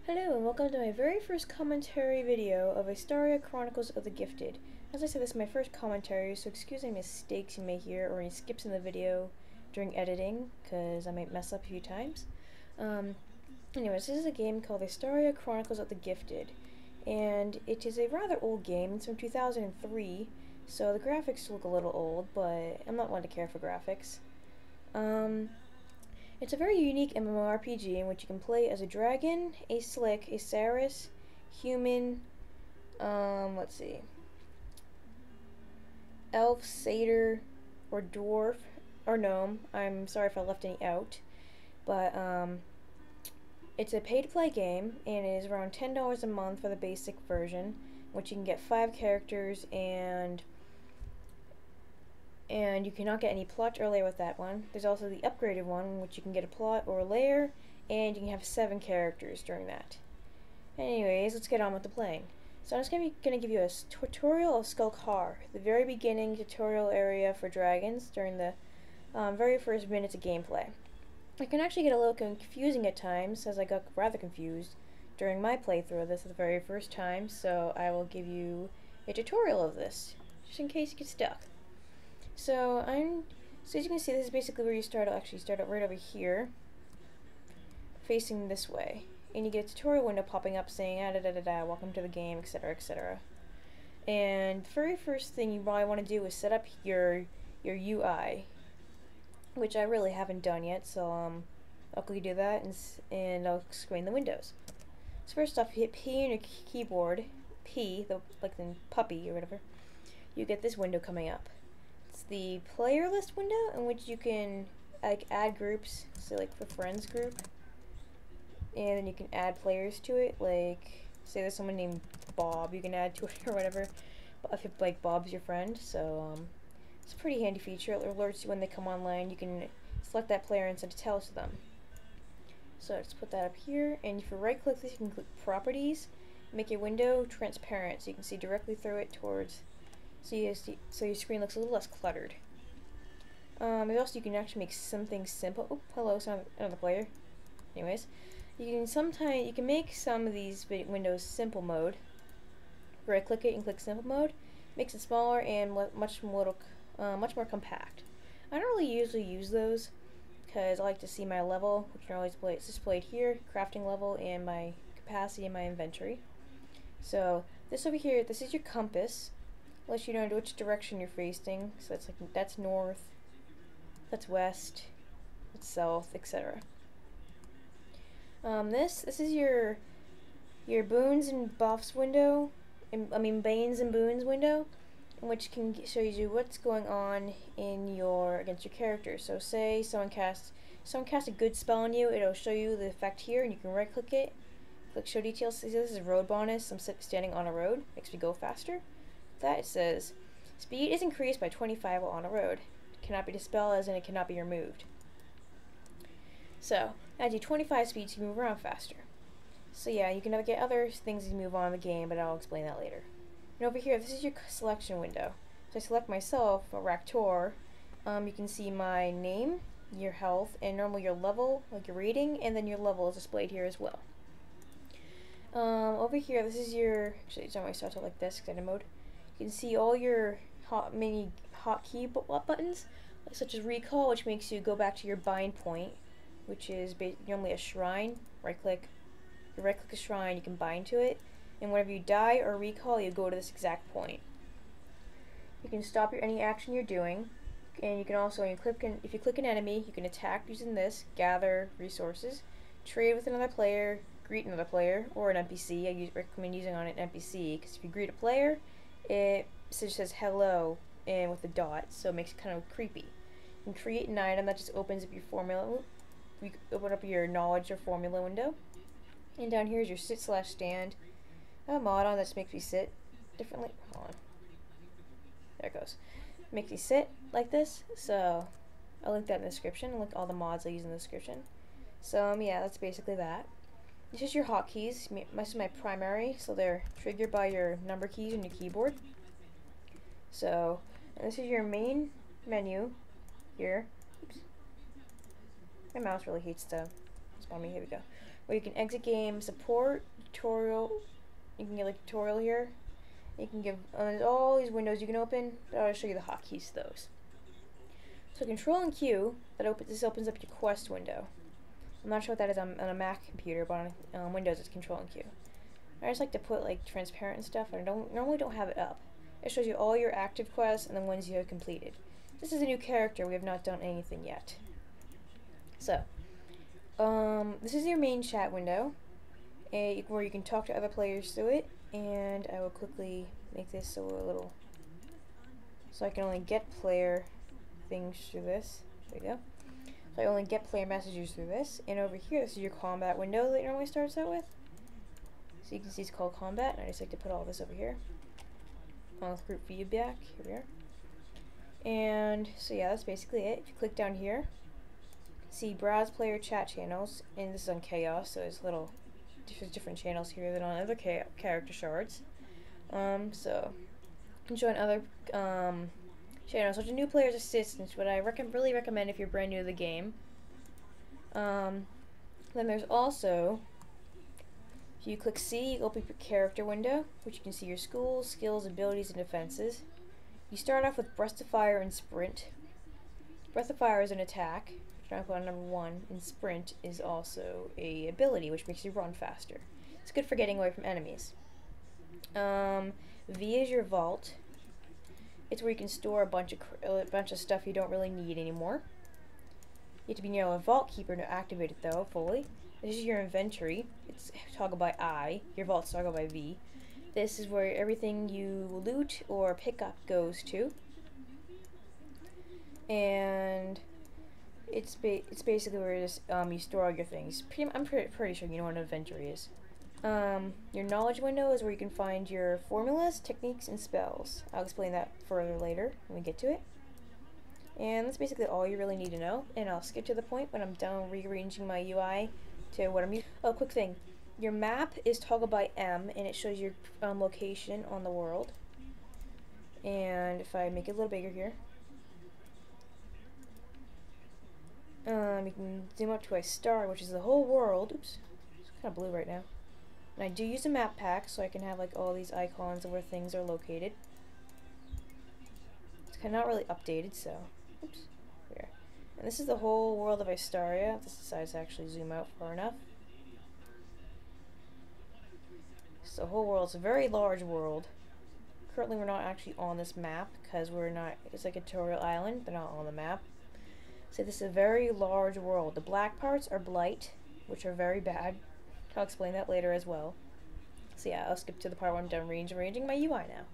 Hello and welcome to my very first commentary video of Istaria Chronicles of the Gifted. As I said, this is my first commentary, so excuse any mistakes you may hear or any skips in the video during editing, because I might mess up a few times. Anyways, this is a game called Istaria Chronicles of the Gifted, and it is a rather old game. It's from 2003, so the graphics look a little old, but I'm not one to care for graphics. It's a very unique MMORPG in which you can play as a dragon, a slick, a Saris, human, let's see, elf, satyr, or dwarf, or gnome. I'm sorry if I left any out, but it's a pay-to-play game, and it is around $10 a month for the basic version, which you can get 5 characters, and you cannot get any plot or layer with that one. There's also the upgraded one, which you can get a plot or a layer, and you can have 7 characters during that. Anyways, let's get on with the playing. So I'm just going to give you a tutorial of Skalkaar, the very beginning tutorial area for dragons during the very first minutes of gameplay. It can actually get a little confusing at times, as I got rather confused during my playthrough of this the very first time, so I will give you a tutorial of this, just in case you get stuck. So as you can see, this is basically where you start. I'll actually start out right over here, facing this way, and you get a tutorial window popping up saying welcome to the game, etc, etc. And the very first thing you probably want to do is set up your UI, which I really haven't done yet, so I'll quickly do that and I'll screen the windows. So first off, you hit P on your keyboard, P, like the puppy or whatever. You get this window coming up. It's the player list window in which you can add groups, so like for friends group, and then you can add players to it. Like say there's someone named Bob, you can add to it or whatever. If like Bob's your friend, so it's a pretty handy feature. It alerts you when they come online. You can select that player and send a tell to them. So just put that up here, and if you right click this, you can click Properties, make your window transparent so you can see directly through it towards. So your screen looks a little less cluttered. And also you can actually make something simple. Oh, hello, it's another player. Anyways, you can make some of these windows simple mode. Right click it and click simple mode. Makes it smaller and much more compact. I don't really usually use those because I like to see my level, which are always displayed here, crafting level, and my capacity in my inventory. So this over here, this is your compass. Lets you know which direction you're facing. So that's north, that's west, that's south, etc. This is your boons and buffs window. Banes and boons window, which can show you what's going on in against your character. So say someone casts a good spell on you, it'll show you the effect here, and you can right click it, click show details. See, this is road bonus. I'm standing on a road, makes me go faster. That it says speed is increased by 25 while on a road. It cannot be dispelled, as in it cannot be removed. So adds you 25 speed to move around faster. So yeah, you can get other things as you move on in the game, but I'll explain that later. And over here, this is your selection window. So I select myself, a Racktor. You can see my name, your health, and normally your level, like your rating, and then your level is displayed here as well. Over here, this is actually it's normally starts out like this, extended mode. You can see all your hotkey buttons, such as recall, which makes you go back to your bind point, which is normally a shrine. You right click a shrine, you can bind to it, and whenever you die or recall, you go to this exact point. You can stop any action you're doing, and you can also, if you click an enemy, you can attack using this, gather resources, trade with another player, greet another player, or an NPC. I recommend using on an NPC, because if you greet a player, it just says hello and with a dot, so it makes it kind of creepy. You can create an item that just opens up your formula. You open up your knowledge or formula window, and down here is your sit/stand. I have a mod on that just makes me sit differently. Hold on. There it goes. Makes me sit like this. So I'll link that in the description. I'll link all the mods I use in the description. So yeah, that's basically that. This is your hotkeys. This is my primary, so they're triggered by your number keys on your keyboard. So, and this is your main menu here. Oops. My mouse really hates to spawn me. Here we go. where you can exit game, support, tutorial. You can get like tutorial here. You can give there's all these windows you can open. I'll show you the hotkeys to those. So Control and Q, this opens up your quest window. I'm not sure what that is on a Mac computer, but on Windows it's Control and Q. I just like to put like transparent and stuff, and I normally don't have it up. It shows you all your active quests and the ones you have completed. This is a new character. We have not done anything yet. So, this is your main chat window, where you can talk to other players through it. And I will quickly make this so I can only get player things through this. There you go. So I only get player messages through this. And over here, this is your combat window that it normally starts out with. So you can see it's called combat, and I just like to put all this over here. On group feedback, here we are. And so yeah, that's basically it. If you click down here, see browse player chat channels, and this is on chaos, so there's different channels here than on other character shards. So you can join other channels, such as new players assistance, what I really recommend if you're brand new to the game. Then there's also, if you click C, you open up your character window, which you can see your schools, skills, abilities, and defenses. You start off with Breath of Fire and Sprint. Breath of Fire is an attack, which I'm on number 1, and Sprint is also a ability, which makes you run faster. It's good for getting away from enemies. V is your vault. It's where you can store a bunch of stuff you don't really need anymore. You have to be near a vault keeper to activate it though fully. This is your inventory. It's toggled by I. Your vault's toggled by V. This is where everything you loot or pick up goes to. And it's basically where you store all your things. I'm pretty sure you know what an inventory is. Your knowledge window is where you can find your formulas, techniques, and spells. I'll explain that further later when we get to it. And that's basically all you really need to know. And I'll skip to the point when I'm done rearranging my UI to what I'm using. Oh, quick thing. Your map is toggled by M, and it shows your location on the world. And if I make it a little bigger here, you can zoom up to Istaria, which is the whole world. Oops, it's kind of blue right now. And I do use a map pack, so I can have like all these icons of where things are located. It's kind of not really updated, so oops, here. And this is the whole world of Istaria. This decides to actually zoom out far enough. So the whole world's a very large world. Currently, we're not actually on this map because we're not. It's like a tutorial island, but not on the map. So this is a very large world. The black parts are Blight, which are very bad. I'll explain that later as well. So yeah, I'll skip to the part where I'm done rearranging my UI now.